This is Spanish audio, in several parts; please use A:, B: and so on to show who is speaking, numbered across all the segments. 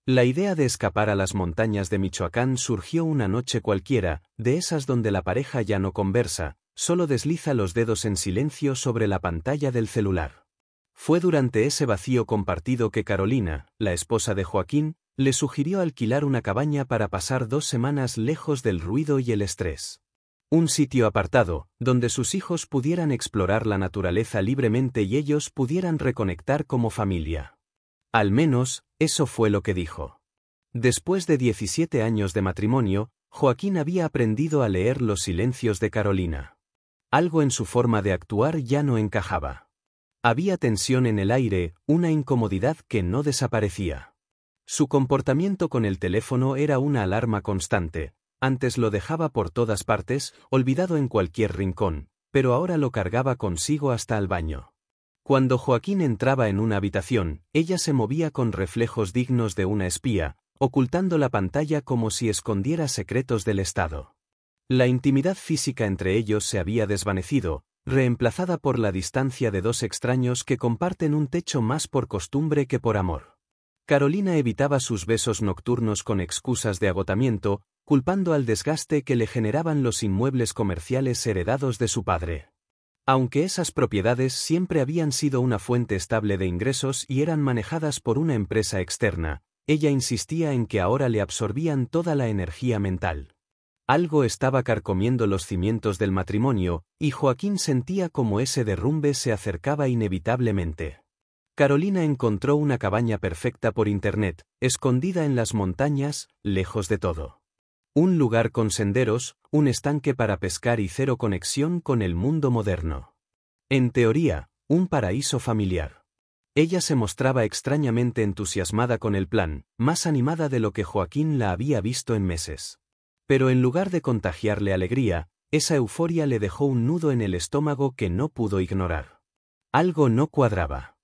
A: La idea de escapar a las montañas de Michoacán surgió una noche cualquiera, de esas donde la pareja ya no conversa, solo desliza los dedos en silencio sobre la pantalla del celular. Fue durante ese vacío compartido que Carolina, la esposa de Joaquín, le sugirió alquilar una cabaña para pasar 2 semanas lejos del ruido y el estrés. Un sitio apartado, donde sus hijos pudieran explorar la naturaleza libremente y ellos pudieran reconectar como familia. Al menos, eso fue lo que dijo. Después de 17 años de matrimonio, Joaquín había aprendido a leer los silencios de Carolina. Algo en su forma de actuar ya no encajaba. Había tensión en el aire, una incomodidad que no desaparecía. Su comportamiento con el teléfono era una alarma constante. Antes lo dejaba por todas partes, olvidado en cualquier rincón, pero ahora lo cargaba consigo hasta el baño. Cuando Joaquín entraba en una habitación, ella se movía con reflejos dignos de una espía, ocultando la pantalla como si escondiera secretos del Estado. La intimidad física entre ellos se había desvanecido, reemplazada por la distancia de 2 extraños que comparten un techo más por costumbre que por amor. Carolina evitaba sus besos nocturnos con excusas de agotamiento, culpando al desgaste que le generaban los inmuebles comerciales heredados de su padre. Aunque esas propiedades siempre habían sido una fuente estable de ingresos y eran manejadas por una empresa externa, ella insistía en que ahora le absorbían toda la energía mental. Algo estaba carcomiendo los cimientos del matrimonio, y Joaquín sentía como ese derrumbe se acercaba inevitablemente. Carolina encontró una cabaña perfecta por internet, escondida en las montañas, lejos de todo. Un lugar con senderos, un estanque para pescar y cero conexión con el mundo moderno. En teoría, un paraíso familiar. Ella se mostraba extrañamente entusiasmada con el plan, más animada de lo que Joaquín la había visto en meses. Pero en lugar de contagiarle alegría, esa euforia le dejó un nudo en el estómago que no pudo ignorar. Algo no cuadraba.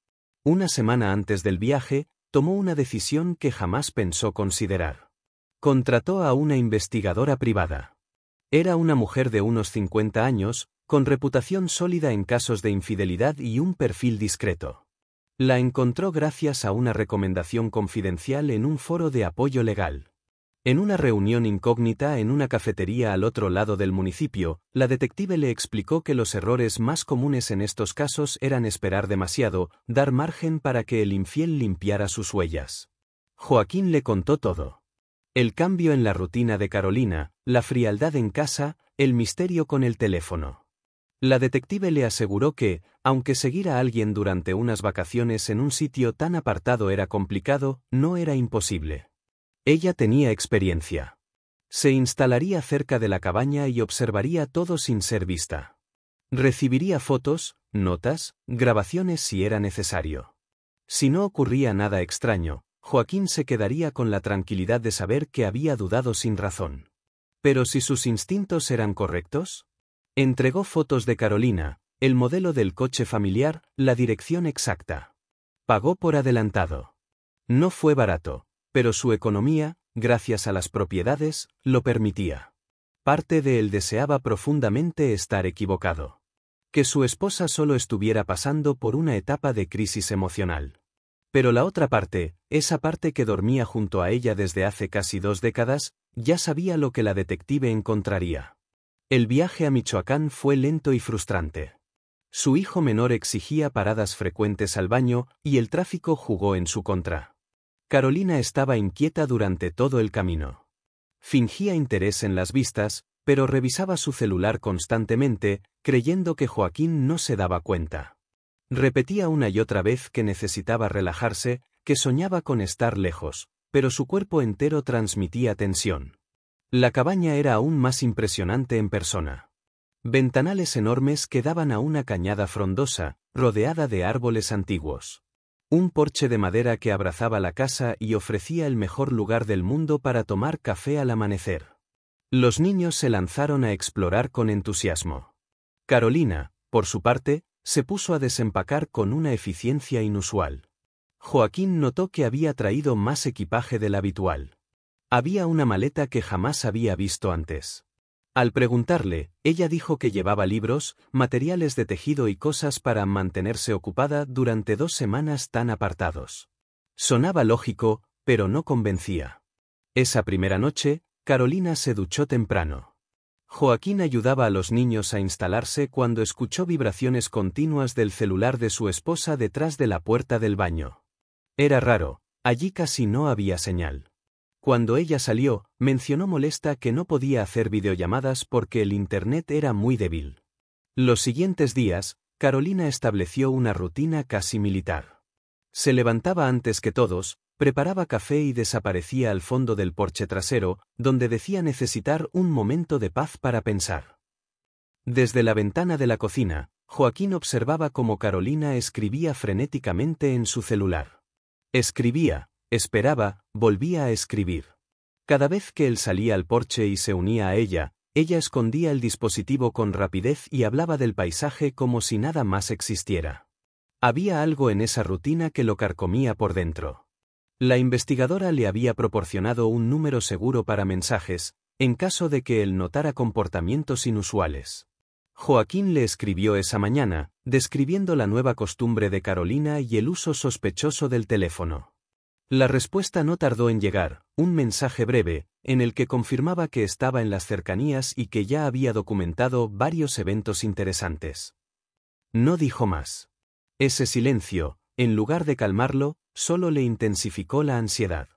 A: Una semana antes del viaje, tomó una decisión que jamás pensó considerar. Contrató a una investigadora privada. Era una mujer de unos 50 años, con reputación sólida en casos de infidelidad y un perfil discreto. La encontró gracias a una recomendación confidencial en un foro de apoyo legal. En una reunión incógnita en una cafetería al otro lado del municipio, la detective le explicó que los errores más comunes en estos casos eran esperar demasiado, dar margen para que el infiel limpiara sus huellas. Joaquín le contó todo. El cambio en la rutina de Carolina, la frialdad en casa, el misterio con el teléfono. La detective le aseguró que, aunque seguir a alguien durante unas vacaciones en un sitio tan apartado era complicado, no era imposible. Ella tenía experiencia. Se instalaría cerca de la cabaña y observaría todo sin ser vista. Recibiría fotos, notas, grabaciones si era necesario. Si no ocurría nada extraño, Joaquín se quedaría con la tranquilidad de saber que había dudado sin razón. Pero si sus instintos eran correctos, entregó fotos de Carolina, el modelo del coche familiar, la dirección exacta. Pagó por adelantado. No fue barato, pero su economía, gracias a las propiedades, lo permitía. Parte de él deseaba profundamente estar equivocado. Que su esposa solo estuviera pasando por una etapa de crisis emocional. Pero la otra parte, esa parte que dormía junto a ella desde hace casi 2 décadas, ya sabía lo que la detective encontraría. El viaje a Michoacán fue lento y frustrante. Su hijo menor exigía paradas frecuentes al baño, y el tráfico jugó en su contra. Carolina estaba inquieta durante todo el camino. Fingía interés en las vistas, pero revisaba su celular constantemente, creyendo que Joaquín no se daba cuenta. Repetía una y otra vez que necesitaba relajarse, que soñaba con estar lejos, pero su cuerpo entero transmitía tensión. La cabaña era aún más impresionante en persona. Ventanales enormes que daban a una cañada frondosa, rodeada de árboles antiguos. Un porche de madera que abrazaba la casa y ofrecía el mejor lugar del mundo para tomar café al amanecer. Los niños se lanzaron a explorar con entusiasmo. Carolina, por su parte, se puso a desempacar con una eficiencia inusual. Joaquín notó que había traído más equipaje del habitual. Había una maleta que jamás había visto antes. Al preguntarle, ella dijo que llevaba libros, materiales de tejido y cosas para mantenerse ocupada durante 2 semanas tan apartados. Sonaba lógico, pero no convencía. Esa primera noche, Carolina se duchó temprano. Joaquín ayudaba a los niños a instalarse cuando escuchó vibraciones continuas del celular de su esposa detrás de la puerta del baño. Era raro, allí casi no había señal. Cuando ella salió, mencionó molesta que no podía hacer videollamadas porque el internet era muy débil. Los siguientes días, Carolina estableció una rutina casi militar. Se levantaba antes que todos, preparaba café y desaparecía al fondo del porche trasero, donde decía necesitar un momento de paz para pensar. Desde la ventana de la cocina, Joaquín observaba cómo Carolina escribía frenéticamente en su celular. Escribía, esperaba, volvía a escribir. Cada vez que él salía al porche y se unía a ella escondía el dispositivo con rapidez y hablaba del paisaje como si nada más existiera. Había algo en esa rutina que lo carcomía por dentro. La investigadora le había proporcionado un número seguro para mensajes, en caso de que él notara comportamientos inusuales. Joaquín le escribió esa mañana, describiendo la nueva costumbre de Carolina y el uso sospechoso del teléfono. La respuesta no tardó en llegar, un mensaje breve, en el que confirmaba que estaba en las cercanías y que ya había documentado varios eventos interesantes. No dijo más. Ese silencio, en lugar de calmarlo, solo le intensificó la ansiedad.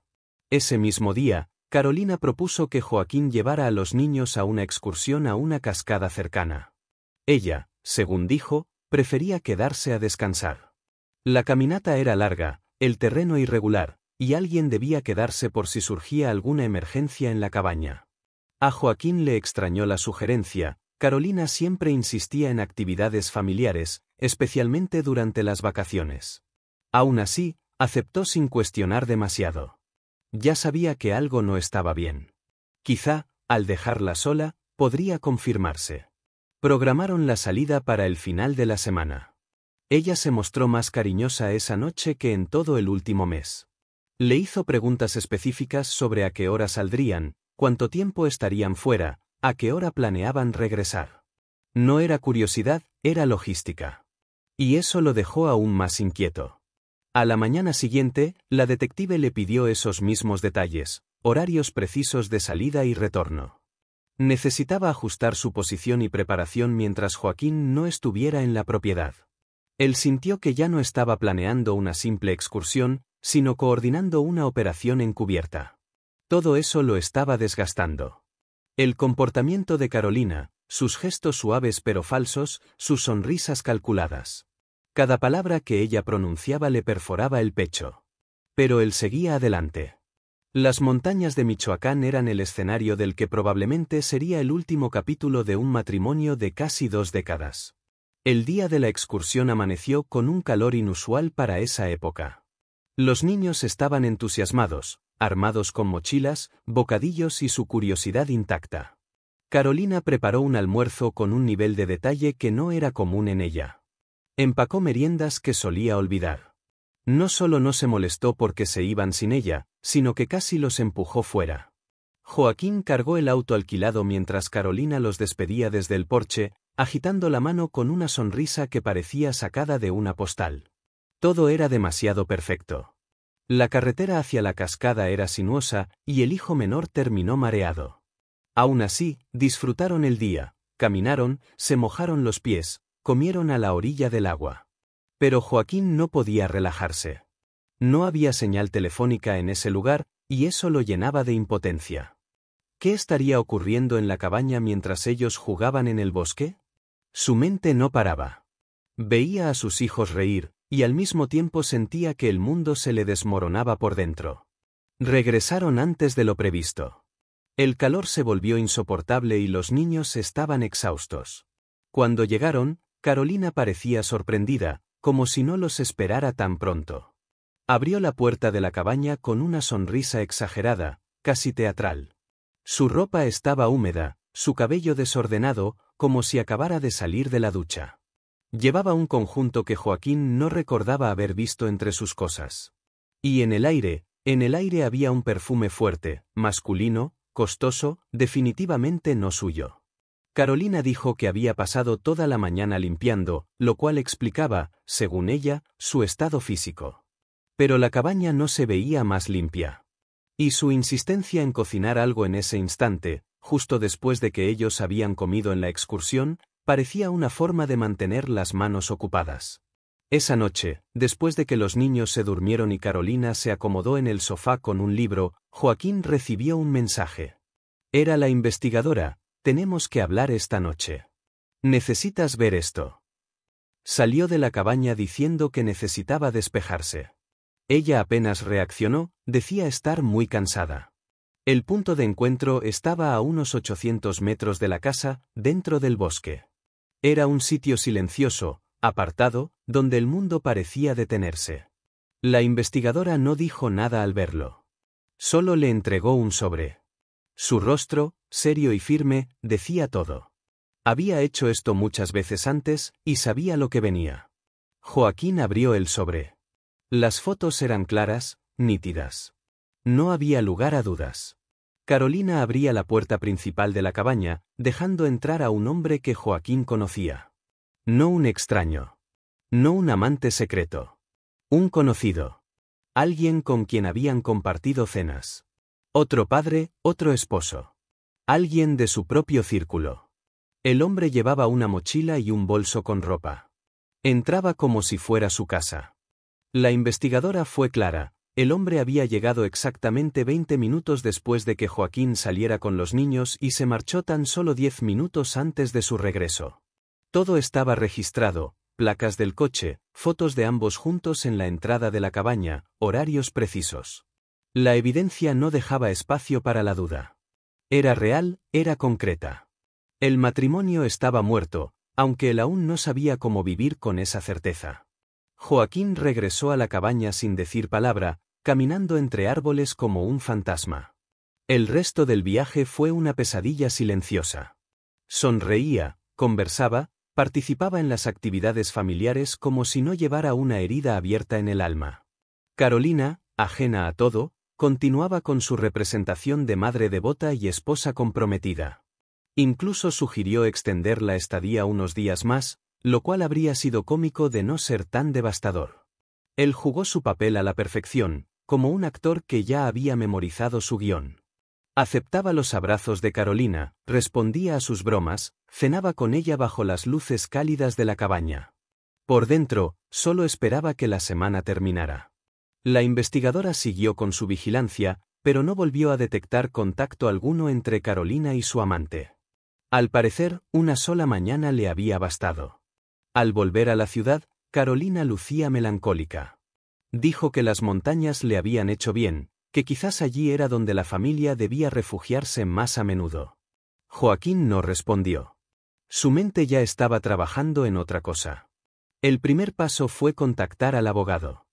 A: Ese mismo día, Carolina propuso que Joaquín llevara a los niños a una excursión a una cascada cercana. Ella, según dijo, prefería quedarse a descansar. La caminata era larga, el terreno irregular, y alguien debía quedarse por si surgía alguna emergencia en la cabaña. A Joaquín le extrañó la sugerencia. Carolina siempre insistía en actividades familiares, especialmente durante las vacaciones. Aún así, aceptó sin cuestionar demasiado. Ya sabía que algo no estaba bien. Quizá, al dejarla sola, podría confirmarse. Programaron la salida para el final de la semana. Ella se mostró más cariñosa esa noche que en todo el último mes. Le hizo preguntas específicas sobre a qué hora saldrían, cuánto tiempo estarían fuera, a qué hora planeaban regresar. No era curiosidad, era logística. Y eso lo dejó aún más inquieto. A la mañana siguiente, la detective le pidió esos mismos detalles, horarios precisos de salida y retorno. Necesitaba ajustar su posición y preparación mientras Joaquín no estuviera en la propiedad. Él sintió que ya no estaba planeando una simple excursión, sino coordinando una operación encubierta. Todo eso lo estaba desgastando. El comportamiento de Carolina, sus gestos suaves pero falsos, sus sonrisas calculadas. Cada palabra que ella pronunciaba le perforaba el pecho. Pero él seguía adelante. Las montañas de Michoacán eran el escenario del que probablemente sería el último capítulo de un matrimonio de casi 2 décadas. El día de la excursión amaneció con un calor inusual para esa época. Los niños estaban entusiasmados, armados con mochilas, bocadillos y su curiosidad intacta. Carolina preparó un almuerzo con un nivel de detalle que no era común en ella. Empacó meriendas que solía olvidar. No solo no se molestó porque se iban sin ella, sino que casi los empujó fuera. Joaquín cargó el auto alquilado mientras Carolina los despedía desde el porche, agitando la mano con una sonrisa que parecía sacada de una postal. Todo era demasiado perfecto. La carretera hacia la cascada era sinuosa, y el hijo menor terminó mareado. Aún así, disfrutaron el día, caminaron, se mojaron los pies, comieron a la orilla del agua. Pero Joaquín no podía relajarse. No había señal telefónica en ese lugar, y eso lo llenaba de impotencia. ¿Qué estaría ocurriendo en la cabaña mientras ellos jugaban en el bosque? Su mente no paraba. Veía a sus hijos reír, y al mismo tiempo sentía que el mundo se le desmoronaba por dentro. Regresaron antes de lo previsto. El calor se volvió insoportable y los niños estaban exhaustos. Cuando llegaron, Carolina parecía sorprendida, como si no los esperara tan pronto. Abrió la puerta de la cabaña con una sonrisa exagerada, casi teatral. Su ropa estaba húmeda, su cabello desordenado, como si acabara de salir de la ducha. Llevaba un conjunto que Joaquín no recordaba haber visto entre sus cosas. Y en el aire había un perfume fuerte, masculino, costoso, definitivamente no suyo. Carolina dijo que había pasado toda la mañana limpiando, lo cual explicaba, según ella, su estado físico. Pero la cabaña no se veía más limpia. Y su insistencia en cocinar algo en ese instante, justo después de que ellos habían comido en la excursión, parecía una forma de mantener las manos ocupadas. Esa noche, después de que los niños se durmieron y Carolina se acomodó en el sofá con un libro, Joaquín recibió un mensaje. Era la investigadora: tenemos que hablar esta noche. Necesitas ver esto. Salió de la cabaña diciendo que necesitaba despejarse. Ella apenas reaccionó, decía estar muy cansada. El punto de encuentro estaba a unos 800 metros de la casa, dentro del bosque. Era un sitio silencioso, apartado, donde el mundo parecía detenerse. La investigadora no dijo nada al verlo. Solo le entregó un sobre. Su rostro, serio y firme, decía todo. Había hecho esto muchas veces antes, y sabía lo que venía. Joaquín abrió el sobre. Las fotos eran claras, nítidas. No había lugar a dudas. Carolina abría la puerta principal de la cabaña, dejando entrar a un hombre que Joaquín conocía. No un extraño. No un amante secreto. Un conocido. Alguien con quien habían compartido cenas. Otro padre, otro esposo. Alguien de su propio círculo. El hombre llevaba una mochila y un bolso con ropa. Entraba como si fuera su casa. La investigadora fue clara: el hombre había llegado exactamente 20 minutos después de que Joaquín saliera con los niños y se marchó tan solo 10 minutos antes de su regreso. Todo estaba registrado: placas del coche, fotos de ambos juntos en la entrada de la cabaña, horarios precisos. La evidencia no dejaba espacio para la duda. Era real, era concreta. El matrimonio estaba muerto, aunque él aún no sabía cómo vivir con esa certeza. Joaquín regresó a la cabaña sin decir palabra, caminando entre árboles como un fantasma. El resto del viaje fue una pesadilla silenciosa. Sonreía, conversaba, participaba en las actividades familiares como si no llevara una herida abierta en el alma. Carolina, ajena a todo, continuaba con su representación de madre devota y esposa comprometida. Incluso sugirió extender la estadía unos días más, lo cual habría sido cómico de no ser tan devastador. Él jugó su papel a la perfección, como un actor que ya había memorizado su guión. Aceptaba los abrazos de Carolina, respondía a sus bromas, cenaba con ella bajo las luces cálidas de la cabaña. Por dentro, solo esperaba que la semana terminara. La investigadora siguió con su vigilancia, pero no volvió a detectar contacto alguno entre Carolina y su amante. Al parecer, una sola mañana le había bastado. Al volver a la ciudad, Carolina lucía melancólica. Dijo que las montañas le habían hecho bien, que quizás allí era donde la familia debía refugiarse más a menudo. Joaquín no respondió. Su mente ya estaba trabajando en otra cosa. El primer paso fue contactar al abogado.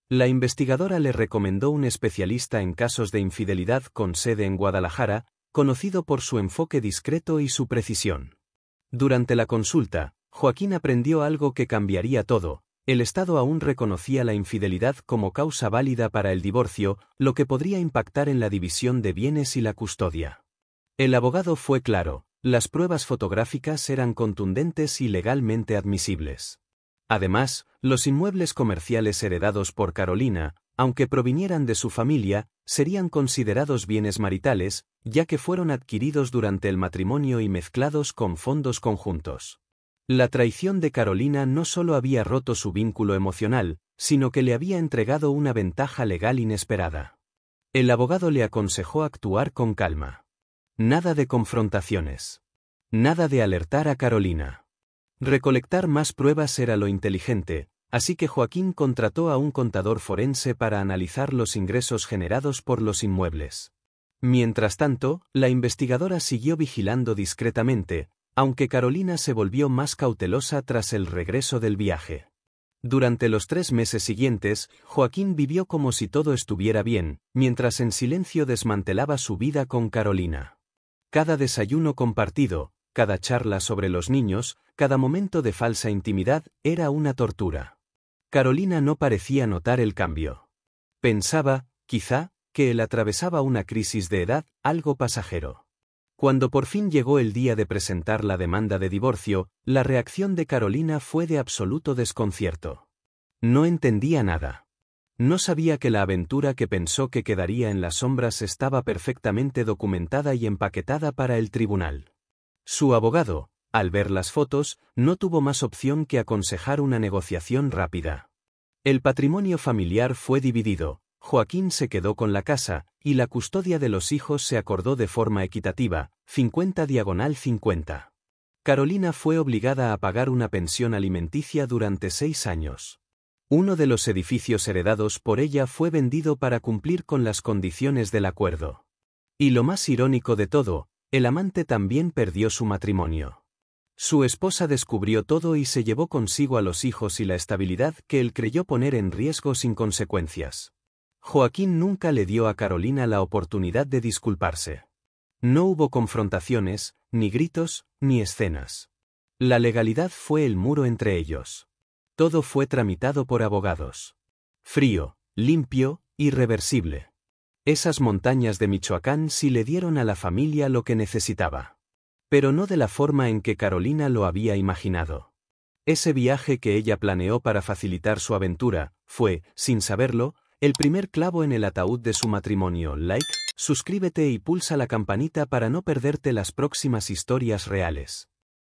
A: La investigadora le recomendó un especialista en casos de infidelidad con sede en Guadalajara, conocido por su enfoque discreto y su precisión. Durante la consulta, Joaquín aprendió algo que cambiaría todo: el Estado aún reconocía la infidelidad como causa válida para el divorcio, lo que podría impactar en la división de bienes y la custodia. El abogado fue claro: las pruebas fotográficas eran contundentes y legalmente admisibles. Además, los inmuebles comerciales heredados por Carolina, aunque provinieran de su familia, serían considerados bienes maritales, ya que fueron adquiridos durante el matrimonio y mezclados con fondos conjuntos. La traición de Carolina no solo había roto su vínculo emocional, sino que le había entregado una ventaja legal inesperada. El abogado le aconsejó actuar con calma. Nada de confrontaciones. Nada de alertar a Carolina. Recolectar más pruebas era lo inteligente, así que Joaquín contrató a un contador forense para analizar los ingresos generados por los inmuebles. Mientras tanto, la investigadora siguió vigilando discretamente, aunque Carolina se volvió más cautelosa tras el regreso del viaje. Durante los 3 meses siguientes, Joaquín vivió como si todo estuviera bien, mientras en silencio desmantelaba su vida con Carolina. Cada desayuno compartido, cada charla sobre los niños, cada momento de falsa intimidad, era una tortura. Carolina no parecía notar el cambio. Pensaba, quizá, que él atravesaba una crisis de edad, algo pasajero. Cuando por fin llegó el día de presentar la demanda de divorcio, la reacción de Carolina fue de absoluto desconcierto. No entendía nada. No sabía que la aventura que pensó que quedaría en las sombras estaba perfectamente documentada y empaquetada para el tribunal. Su abogado, al ver las fotos, no tuvo más opción que aconsejar una negociación rápida. El patrimonio familiar fue dividido, Joaquín se quedó con la casa, y la custodia de los hijos se acordó de forma equitativa, 50/50. Carolina fue obligada a pagar una pensión alimenticia durante 6 años. Uno de los edificios heredados por ella fue vendido para cumplir con las condiciones del acuerdo. Y lo más irónico de todo, el amante también perdió su matrimonio. Su esposa descubrió todo y se llevó consigo a los hijos y la estabilidad que él creyó poner en riesgo sin consecuencias. Joaquín nunca le dio a Carolina la oportunidad de disculparse. No hubo confrontaciones, ni gritos, ni escenas. La legalidad fue el muro entre ellos. Todo fue tramitado por abogados. Frío, limpio, irreversible. Esas montañas de Michoacán sí le dieron a la familia lo que necesitaba. Pero no de la forma en que Carolina lo había imaginado. Ese viaje que ella planeó para facilitar su aventura, fue, sin saberlo, el primer clavo en el ataúd de su matrimonio. Like, suscríbete y pulsa la campanita para no perderte las próximas historias reales.